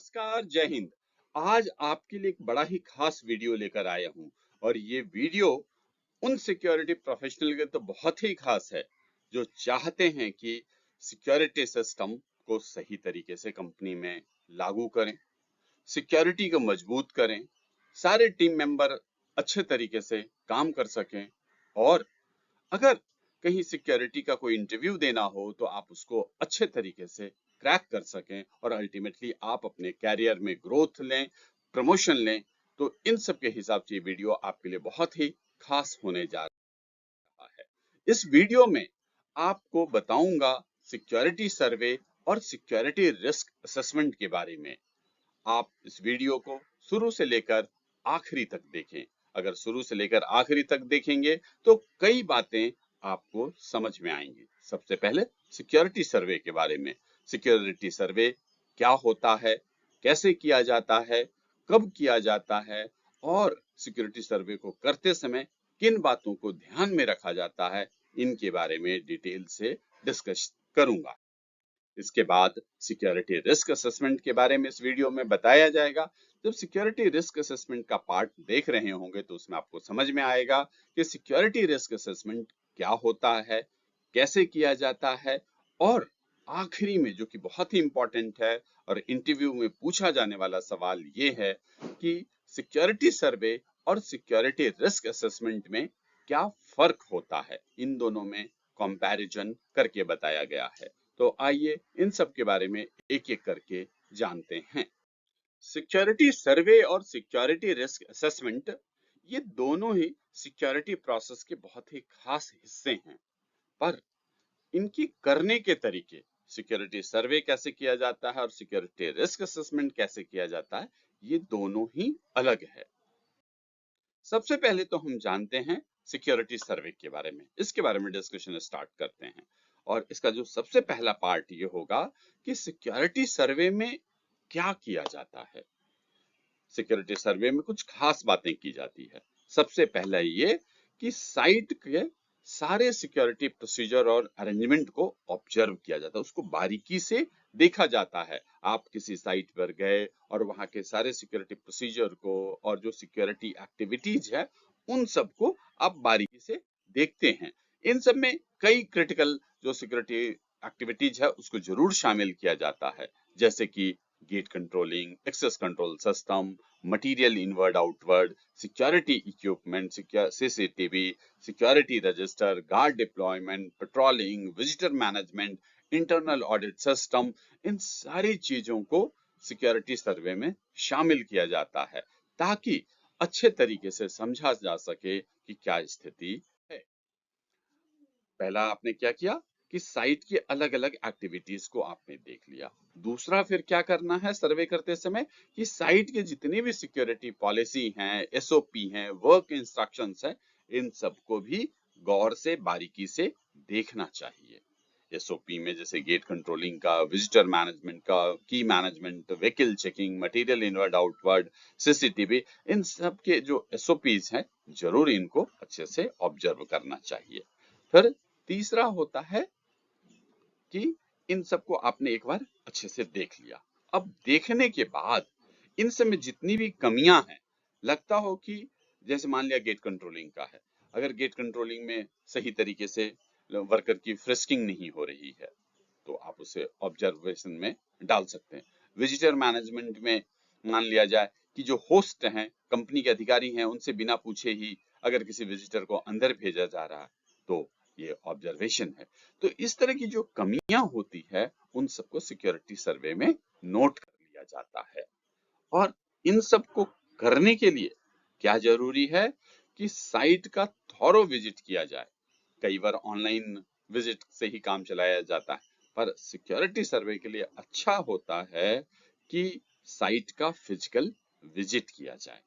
नमस्कार, जय हिंद। आज आपके लिए एक बड़ा ही खास वीडियो लेकर आया हूं और ये वीडियो उन सिक्योरिटी प्रोफेशनल के तो बहुत ही खास है जो चाहते हैं कि सिक्योरिटी सिस्टम को सही तरीके से कंपनी में लागू करें, सिक्योरिटी को मजबूत करें, सारे टीम मेंबर अच्छे तरीके से काम कर सकें और अगर कहीं सिक्योरिटी का कोई इंटरव्यू देना हो तो आप उसको अच्छे तरीके से क्रैक कर सकें और अल्टीमेटली आप अपने कैरियर में ग्रोथ लें, प्रमोशन लें। तो इन सब के हिसाब से ये वीडियो आपके लिए बहुत ही खास होने जा रहा है। इस वीडियो में आपको बताऊंगा सिक्योरिटी सर्वे और सिक्योरिटी रिस्क असेसमेंट के बारे में। आप इस वीडियो को शुरू से लेकर आखिरी तक देखें। अगर शुरू से लेकर आखिरी तक देखेंगे तो कई बातें आपको समझ में आएंगी। सबसे पहले सिक्योरिटी सर्वे के बारे में। सिक्योरिटी सर्वे क्या होता है, कैसे किया जाता है, कब किया जाता है और सिक्योरिटी सर्वे को करते समय किन बातों को ध्यान में रखा जाता है, इनके बारे में डिटेल से डिस्कस करूंगा। इसके बाद सिक्योरिटी रिस्क असेसमेंट के बारे में इस वीडियो में बताया जाएगा। जब सिक्योरिटी रिस्क असेसमेंट का पार्ट देख रहे होंगे तो उसमें आपको समझ में आएगा कि सिक्योरिटी रिस्क असेसमेंट क्या होता है, कैसे किया जाता है और आखिरी में जो कि बहुत ही इंपॉर्टेंट है और इंटरव्यू में पूछा जाने वाला सवाल ये है कि सिक्योरिटी सर्वे और सिक्योरिटी रिस्क असेसमेंट में क्या फर्क होता है। इन दोनों में कंपैरिजन करके बताया गया है। तो आइए इन सब के बारे में एक एक करके जानते हैं। सिक्योरिटी सर्वे और सिक्योरिटी रिस्क असेसमेंट ये दोनों ही सिक्योरिटी प्रोसेस के बहुत ही खास हिस्से हैं, पर इनकी करने के तरीके, सिक्योरिटी सर्वे कैसे किया जाता है और सिक्योरिटी रिस्क असेसमेंट कैसे किया जाता है, ये दोनों ही अलग है। सबसे पहले तो हम जानते हैं सिक्योरिटी सर्वे के बारे में। इसके बारे में डिस्कशन स्टार्ट करते हैं और इसका जो सबसे पहला पार्ट ये होगा कि सिक्योरिटी सर्वे में क्या किया जाता है। सिक्योरिटी सर्वे में कुछ खास बातें की जाती है। सबसे पहला ये कि साइट के सारे सिक्योरिटी प्रोसीजर और अरेंजमेंट को ऑब्जर्व किया जाता है, उसको बारीकी से देखा जाता है। आप किसी साइट पर गए और वहां के सारे सिक्योरिटी प्रोसीजर को और जो सिक्योरिटी एक्टिविटीज है उन सबको आप बारीकी से देखते हैं। इन सब में कई क्रिटिकल जो सिक्योरिटी एक्टिविटीज है उसको जरूर शामिल किया जाता है, जैसे कि gate controlling, access control system, material inward outward, security equipment, CCTV, security register, guard deployment, patrolling, visitor management, internal audit system. इन सारी चीजों को सिक्योरिटी सर्वे में शामिल किया जाता है ताकि अच्छे तरीके से समझा जा सके कि क्या स्थिति है। पहला आपने क्या किया कि साइट की अलग अलग एक्टिविटीज को आपने देख लिया। दूसरा फिर क्या करना है सर्वे करते समय कि साइट के जितने भी सिक्योरिटी पॉलिसी हैं, एसओपी हैं, वर्क इंस्ट्रक्शंस हैं, इन सबको भी गौर से बारीकी से देखना चाहिए। एसओपी में जैसे गेट कंट्रोलिंग का, विजिटर मैनेजमेंट का, key management, vehicle checking, material inward outward, CCTV, इन सब के जो एसओपीज हैं जरूर इनको अच्छे से ऑब्जर्व करना चाहिए। फिर तीसरा होता है कि इन सबको आपने एक बार अच्छे से देख लिया। अब देखने के बाद इन सब में जितनी भी कमियां हैं, लगता हो कि जैसे मान लिया गेट कंट्रोलिंग का है, अगर गेट कंट्रोलिंग में सही तरीके से वर्कर की फ्रिस्किंग नहीं हो रही है तो आप उसे ऑब्जर्वेशन में डाल सकते हैं। विजिटर मैनेजमेंट में मान लिया जाए कि जो होस्ट हैं, कंपनी के अधिकारी हैं, उनसे बिना पूछे ही अगर किसी विजिटर को अंदर भेजा जा रहा है तो ये ऑब्जर्वेशन है। तो इस तरह की जो कमियां होती है उन सबको सिक्योरिटी सर्वे में नोट कर लिया जाता है। और इन सब को करने के लिए क्या जरूरी है कि साइट का थॉरो विजिट किया जाए। कई बार ऑनलाइन विजिट से ही काम चलाया जाता है, पर सिक्योरिटी सर्वे के लिए अच्छा होता है कि साइट का फिजिकल विजिट किया जाए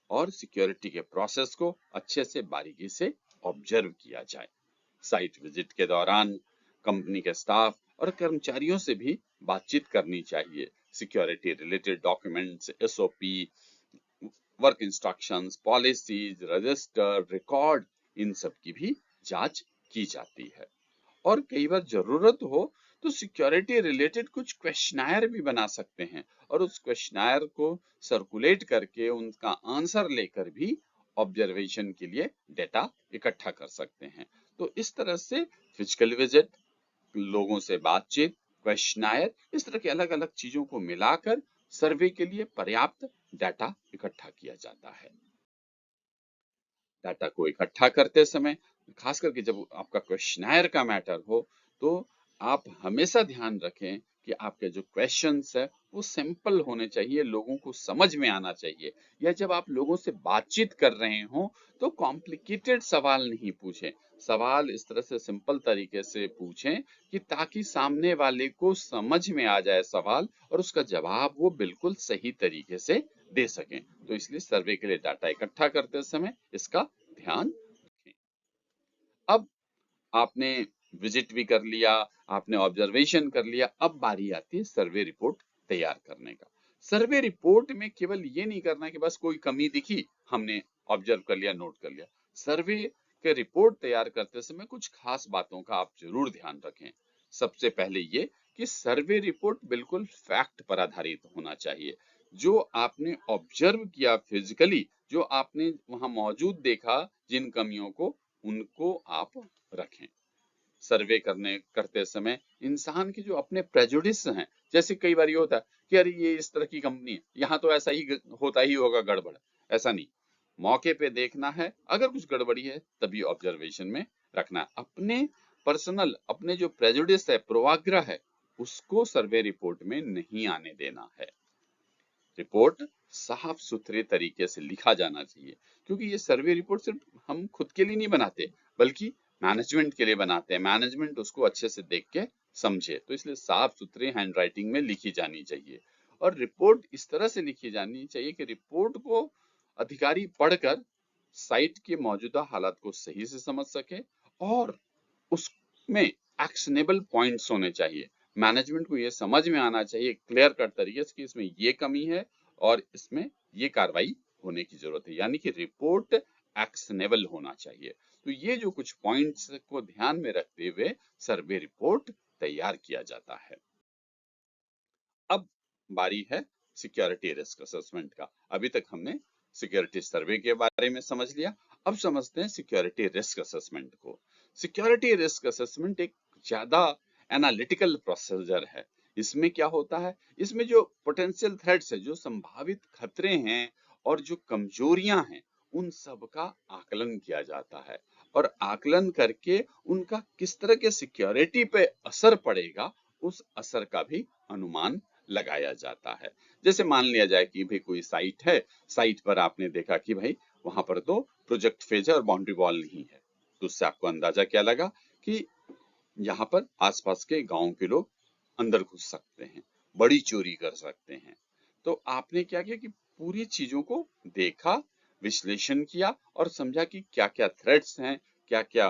और सिक्योरिटी के प्रोसेस को अच्छे से बारीकी से ऑब्जर्व किया जाए। साइट विजिट के दौरान कंपनी के स्टाफ और कर्मचारियों से भी बातचीत करनी चाहिए। Security related documents, SOP, work instructions, policies, register, record, इन सब की भी जांच की जाती है। और कई बार जरूरत हो तो सिक्योरिटी रिलेटेड कुछ क्वेश्चनायर भी बना सकते हैं और उस क्वेश्चनायर को सर्कुलेट करके उनका आंसर लेकर भी ऑब्जर्वेशन के लिए डेटा इकट्ठा कर सकते हैं। तो इस तरह से फिजिकल विजिट, लोगों से बातचीत, क्वेश्चनायर, इस तरह के अलग अलग चीजों को मिलाकर सर्वे के लिए पर्याप्त डाटा इकट्ठा किया जाता है। डाटा को इकट्ठा करते समय, खास करके जब आपका क्वेश्चनायर का मैटर हो, तो आप हमेशा ध्यान रखें कि आपके जो क्वेश्चंस है वो सिंपल होने चाहिए, लोगों को समझ में आना चाहिए। या जब आप लोगों से बातचीत कर रहे हो तो कॉम्प्लिकेटेड सवाल नहीं पूछें, सवाल इस तरह से सिंपल तरीके से पूछें कि ताकि सामने वाले को समझ में आ जाए सवाल और उसका जवाब वो बिल्कुल सही तरीके से दे सकें। तो इसलिए सर्वे के लिए डाटा इकट्ठा करते समय इसका ध्यान रखें। अब आपने विजिट भी कर लिया, आपने ऑब्जर्वेशन कर लिया, अब बारी आती है सर्वे रिपोर्ट तैयार करने का। सर्वे रिपोर्ट में केवल ये नहीं करना कि बस कोई कमी दिखी, हमने ऑब्जर्व कर लिया, नोट कर लिया। सर्वे के रिपोर्ट तैयार करते समय कुछ खास बातों का आप जरूर ध्यान रखें। सबसे पहले ये कि सर्वे रिपोर्ट बिल्कुल फैक्ट पर आधारित होना चाहिए। जो आपने ऑब्जर्व किया फिजिकली, जो आपने वहां मौजूद देखा, जिन कमियों को, उनको आप रखें। सर्वे करते समय इंसान के जो अपने प्रेजुडिस हैं, जैसे कई बार ये होता है कि अरे ये इस तरह की कंपनी है, यहाँ तो ऐसा ही होता ही होगा गड़बड़, ऐसा नहीं। मौके पे देखना है, अगर कुछ गड़बड़ी है तभी ऑब्जर्वेशन में रखना है। अपने पर्सनल, अपने जो प्रेजुडिस है, पूर्वाग्रह है, उसको सर्वे रिपोर्ट में नहीं आने देना है। रिपोर्ट साफ सुथरे तरीके से लिखा जाना चाहिए, क्योंकि ये सर्वे रिपोर्ट सिर्फ हम खुद के लिए नहीं बनाते, बल्कि मैनेजमेंट के लिए बनाते हैं। मैनेजमेंट उसको अच्छे से देख के समझे, तो इसलिए साफ सुथरे हैंड राइटिंग में लिखी जानी चाहिए। और रिपोर्ट इस तरह से लिखी जानी चाहिए कि रिपोर्ट को अधिकारी पढ़कर साइट के मौजूदा हालात को सही से समझ सके और उसमें एक्शनेबल पॉइंट्स होने चाहिए। मैनेजमेंट को ये समझ में आना चाहिए क्लियर कट तरीके से कि इसमें ये कमी है और इसमें ये कार्रवाई होने की जरूरत है, यानी कि रिपोर्ट एक्शनेबल होना चाहिए। तो ये जो कुछ पॉइंट्स को ध्यान में रखते हुए सर्वे रिपोर्ट तैयार किया जाता है। अब बारी है सिक्योरिटी रिस्क असेसमेंट का। अभी तक हमने सिक्योरिटी सर्वे के बारे में समझ लिया, अब समझते हैं सिक्योरिटी रिस्क असेसमेंट को। सिक्योरिटी रिस्क असेसमेंट एक ज्यादा एनालिटिकल प्रोसीजर है। इसमें क्या होता है, इसमें जो पोटेंशियल थ्रेट्स है, जो संभावित खतरे हैं और जो कमजोरियां हैं, उन सब का आकलन किया जाता है और आकलन करके उनका किस तरह के सिक्योरिटी पे असर पड़ेगा, उस असर का भी अनुमान लगाया जाता है। जैसे मान लिया जाए कि भाई कोई साइट है, साइट पर आपने देखा कि भाई वहां पर तो प्रोजेक्ट फेज है और बाउंड्री वॉल नहीं है, तो उससे आपको अंदाजा क्या लगा कि यहाँ पर आसपास के गांव के लोग अंदर घुस सकते हैं, बड़ी चोरी कर सकते हैं। तो आपने क्या किया कि पूरी चीजों को देखा, विश्लेषण किया और समझा कि क्या क्या थ्रेट्स हैं, क्या क्या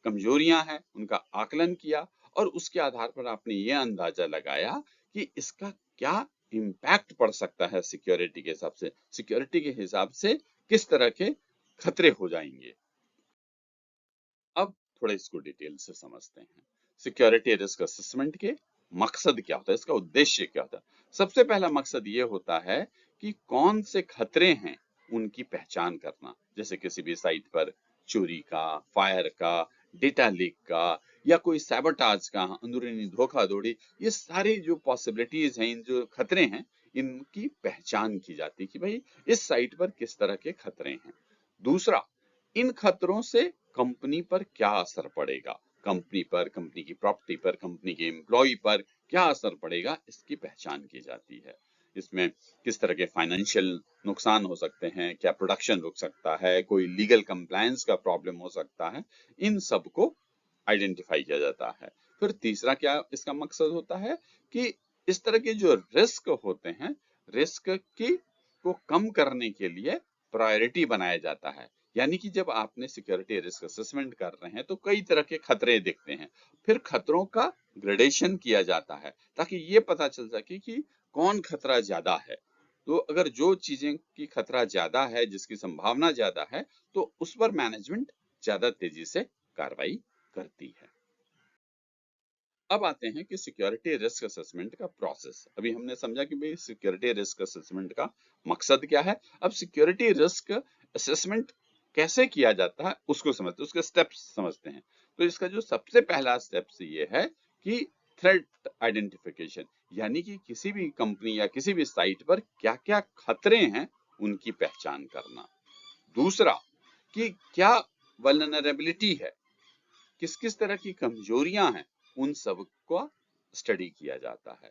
कमजोरियां हैं, उनका आकलन किया और उसके आधार पर आपने ये अंदाजा लगाया कि इसका क्या इम्पैक्ट पड़ सकता है सिक्योरिटी के हिसाब से, सिक्योरिटी के हिसाब से किस तरह के खतरे हो जाएंगे। अब थोड़ा इसको डिटेल से समझते हैं। सिक्योरिटी रिस्क असेसमेंट के मकसद क्या होता है, इसका उद्देश्य क्या होता है। सबसे पहला मकसद ये होता है कि कौन से खतरे हैं उनकी पहचान करना, जैसे किसी भी साइट पर चोरी का, फायर का, डेटा लीक का या कोई सैबोटाज का, अंदरूनी धोखाधड़ी, ये सारी जो पॉसिबिलिटीज हैं, इन जो खतरे हैं, इनकी पहचान की जाती है कि भाई इस साइट पर किस तरह के खतरे हैं। दूसरा, इन खतरों से कंपनी पर क्या असर पड़ेगा, कंपनी पर, कंपनी की प्रॉपर्टी पर, कंपनी के एम्प्लॉय पर क्या असर पड़ेगा, इसकी पहचान की जाती है। इसमें किस तरह के फाइनेंशियल नुकसान हो सकते हैं, क्या प्रोडक्शन रुक सकता है, कोई लीगल कंप्लायंस का प्रॉब्लम हो सकता है, इन सब को आइडेंटिफाई किया जाता है। फिर तीसरा क्या इसका मकसद होता है कि इस तरह के जो रिस्क होते हैं, रिस्क की को कम करने के लिए प्रायोरिटी बनाया जाता है। यानी कि जब आपने सिक्योरिटी रिस्क असेसमेंट कर रहे हैं तो कई तरह के खतरे दिखते हैं, फिर खतरों का ग्रेडेशन किया जाता है ताकि ये पता चल सके कि कौन खतरा ज्यादा है। तो अगर जो चीजें की खतरा ज्यादा है, जिसकी संभावना ज्यादा है, तो उस पर मैनेजमेंट ज्यादा तेजी से कार्रवाई करती है। अब आते हैं कि सिक्योरिटी रिस्क असेसमेंट का प्रोसेस। अभी हमने समझा कि भाई सिक्योरिटी रिस्क असेसमेंट का मकसद क्या है। अब सिक्योरिटी रिस्क असेसमेंट कैसे किया जाता है उसको समझते हैं, उसके स्टेप्स समझते हैं। तो इसका जो सबसे पहला स्टेप्स ये है कि थ्रेट आइडेंटिफिकेशन, यानी कि किसी भी कंपनी या किसी भी साइट पर क्या क्या खतरे हैं उनकी पहचान करना। दूसरा कि क्या वल्नरेबिलिटी है, किस किस तरह की कमजोरियां हैं, उन सब का स्टडी किया जाता है।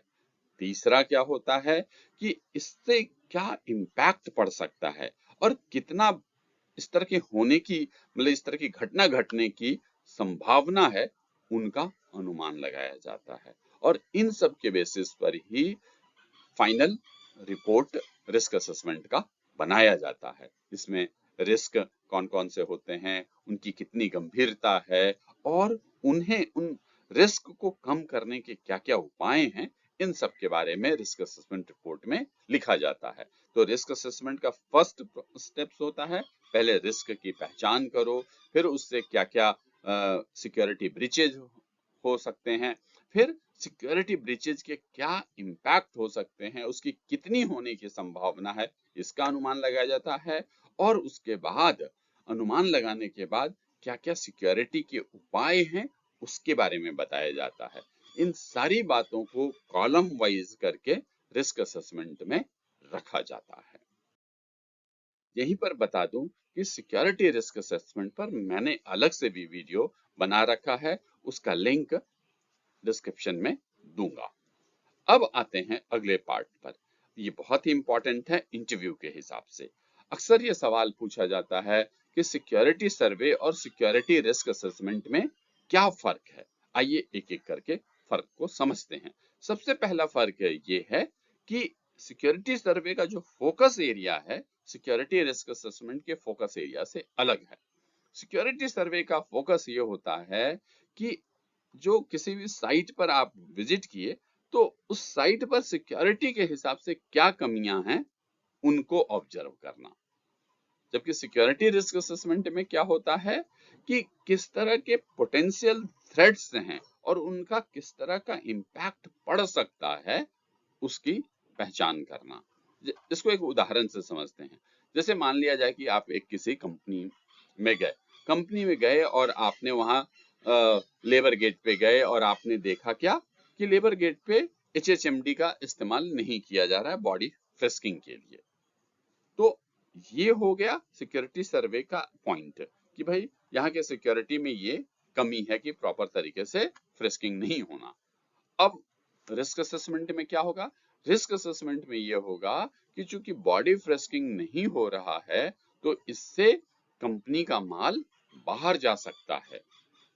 तीसरा क्या होता है कि इससे क्या इम्पैक्ट पड़ सकता है और कितना इस तरह के होने की, मतलब इस तरह की घटना घटने की संभावना है, उनका अनुमान लगाया जाता है। और इन सब के बेसिस पर ही फाइनल रिपोर्ट रिस्क असेसमेंट का बनाया जाता है। इसमें रिस्क कौन कौन से होते हैं, उनकी कितनी गंभीरता है और उन रिस्क को कम करने के क्या क्या उपाय हैं, इन सब के बारे में रिस्क असेसमेंट रिपोर्ट में लिखा जाता है। तो रिस्क असेसमेंट का फर्स्ट स्टेप्स होता है, पहले रिस्क की पहचान करो, फिर उससे क्या क्या सिक्योरिटी ब्रीचेज हो सकते हैं, फिर सिक्योरिटी ब्रीचेज के क्या इम्पैक्ट हो सकते हैं, उसकी कितनी होने की संभावना है, इसका अनुमान लगाया जाता है। और उसके बाद अनुमान लगाने के बाद क्या क्या सिक्योरिटी के उपाय हैं उसके बारे में बताया जाता है। इन सारी बातों को कॉलम वाइज करके रिस्क असेसमेंट में रखा जाता है। यहीं पर बता दूं कि सिक्योरिटी रिस्क असेसमेंट पर मैंने अलग से भी वीडियो बना रखा है, उसका लिंक डिस्क्रिप्शन में दूंगा। अब आते हैं अगले पार्ट पर। ये बहुत ही इंपॉर्टेंट है इंटरव्यू के हिसाब से। अक्सर ये सवाल पूछा जाता है कि सिक्योरिटी सर्वे और सिक्योरिटी रिस्क असेसमेंट में क्या फर्क है। आइए एक एक करके फर्क को समझते हैं। सबसे पहला फर्क ये है कि सिक्योरिटी सर्वे का जो फोकस एरिया है, सिक्योरिटी रिस्क असेसमेंट के फोकस एरिया से अलग है। सिक्योरिटी सर्वे का फोकस ये होता है कि जो किसी भी साइट पर आप विजिट किए, तो उस साइट पर सिक्योरिटी के हिसाब से क्या कमियां हैं उनको ऑब्जर्व करना। जबकि सिक्योरिटी रिस्क असेसमेंट में क्या होता है कि किस तरह के पोटेंशियल थ्रेट्स हैं और उनका किस तरह का इम्पैक्ट पड़ सकता है उसकी पहचान करना। इसको एक उदाहरण से समझते हैं। जैसे मान लिया जाए कि आप एक किसी कंपनी में गए और आपने वहां लेबर गेट पे गए और आपने देखा क्या कि लेबर गेट पे HHMD का इस्तेमाल नहीं किया जा रहा है बॉडी फ्रिस्किंग के लिए। तो ये हो गया सिक्योरिटी सर्वे का पॉइंट कि भाई यहाँ के सिक्योरिटी में ये कमी है कि प्रॉपर तरीके से फ्रिस्किंग नहीं होना। अब रिस्क असेसमेंट में क्या होगा, रिस्क असेसमेंट में ये होगा कि चूंकि बॉडी फ्रिस्किंग नहीं हो रहा है, तो इससे कंपनी का माल बाहर जा सकता है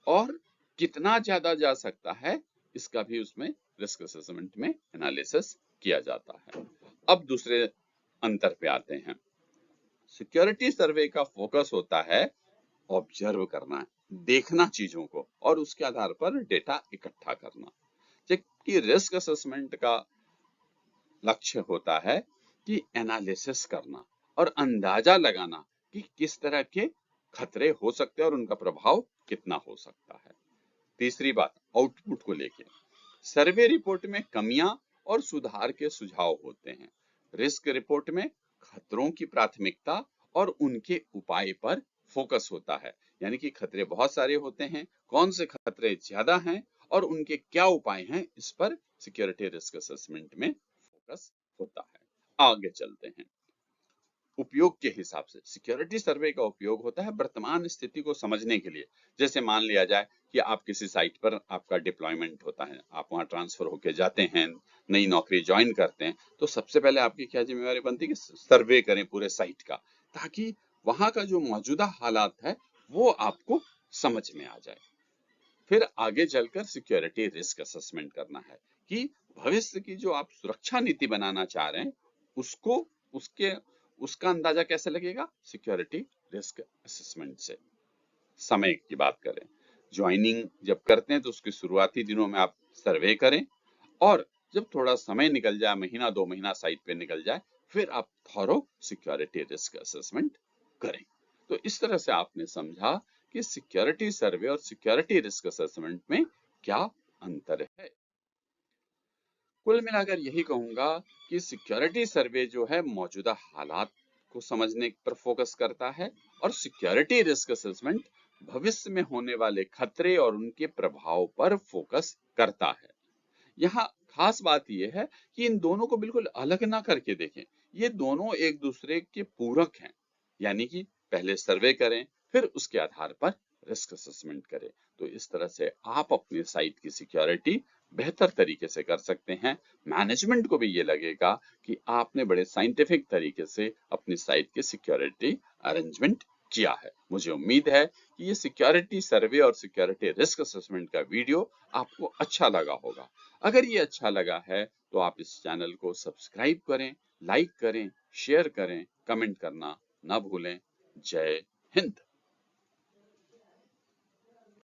और कितना ज्यादा जा सकता है इसका भी उसमें रिस्क असेसमेंट में एनालिसिस किया जाता है। अब दूसरे अंतर पे आते हैं। सिक्योरिटी सर्वे का फोकस होता है ऑब्जर्व करना, देखना चीजों को और उसके आधार पर डेटा इकट्ठा करना। जबकि रिस्क असेसमेंट का लक्ष्य होता है कि एनालिसिस करना और अंदाजा लगाना कि किस तरह के खतरे हो सकते हैं और उनका प्रभाव कितना हो सकता है। तीसरी बात, आउटपुट को लेके सर्वे रिपोर्ट में कमियां और सुधार के सुझाव होते हैं। रिस्क रिपोर्ट में खतरों की प्राथमिकता और उनके उपाय पर फोकस होता है, यानी कि खतरे बहुत सारे होते हैं, कौन से खतरे ज्यादा हैं और उनके क्या उपाय हैं, इस पर सिक्योरिटी रिस्क असेसमेंट में फोकस होता है। आगे चलते हैं। उपयोग के हिसाब से सिक्योरिटी सर्वे का उपयोग होता है वर्तमान स्थिति को समझने के लिए। जैसे मान लिया जाए कि आप किसी साइट पर आपका डिप्लॉयमेंट होता है, आप वहां ट्रांसफर होके जाते हैं, नई नौकरी ज्वाइन करते हैं, तो सबसे पहले आपकी क्या जिम्मेवारी बनती है कि सर्वे करें पूरे साइट का, ताकि वहां का जो मौजूदा हालात है वो आपको समझ में आ जाए। फिर आगे चलकर सिक्योरिटी रिस्क असेसमेंट करना है कि भविष्य की जो आप सुरक्षा नीति बनाना चाह रहे हैं उसको उसके उसका अंदाजा कैसे लगेगा, सिक्योरिटी रिस्क असेसमेंट से। समय की बात करें, ज्वाइनिंग जब करते हैं तो उसके शुरुआती दिनों में आप सर्वे करें और जब थोड़ा समय निकल जाए, महीना 2 महीना साइट पे निकल जाए, फिर आप थॉरो सिक्योरिटी रिस्क असेसमेंट करें। तो इस तरह से आपने समझा कि सिक्योरिटी सर्वे और सिक्योरिटी रिस्क असेसमेंट में क्या अंतर है। कुल मिलाकर यही कहूंगा कि सिक्योरिटी सर्वे जो है मौजूदा हालात को समझने पर फोकस करता है और सिक्योरिटी रिस्क असेसमेंट भविष्य में होने वाले खतरे और उनके प्रभाव पर फोकस करता है। यहाँ खास बात यह है कि इन दोनों को बिल्कुल अलग ना करके देखें। ये दोनों एक दूसरे के पूरक हैं। यानी कि पहले सर्वे करें, फिर उसके आधार पर रिस्क असेसमेंट करें। तो इस तरह से आप अपनी साइट की सिक्योरिटी बेहतर तरीके से कर सकते हैं। मैनेजमेंट को भी ये लगेगा कि आपने बड़े साइंटिफिक तरीके से अपनी साइट की सिक्योरिटी अरेंजमेंट किया है। मुझे उम्मीद है कि ये सिक्योरिटी सर्वे और सिक्योरिटी रिस्क असेसमेंट का वीडियो आपको अच्छा लगा होगा। अगर ये अच्छा लगा है तो आप इस चैनल को सब्सक्राइब करें, लाइक करें, शेयर करें, कमेंट करना ना भूलें। जय हिंद।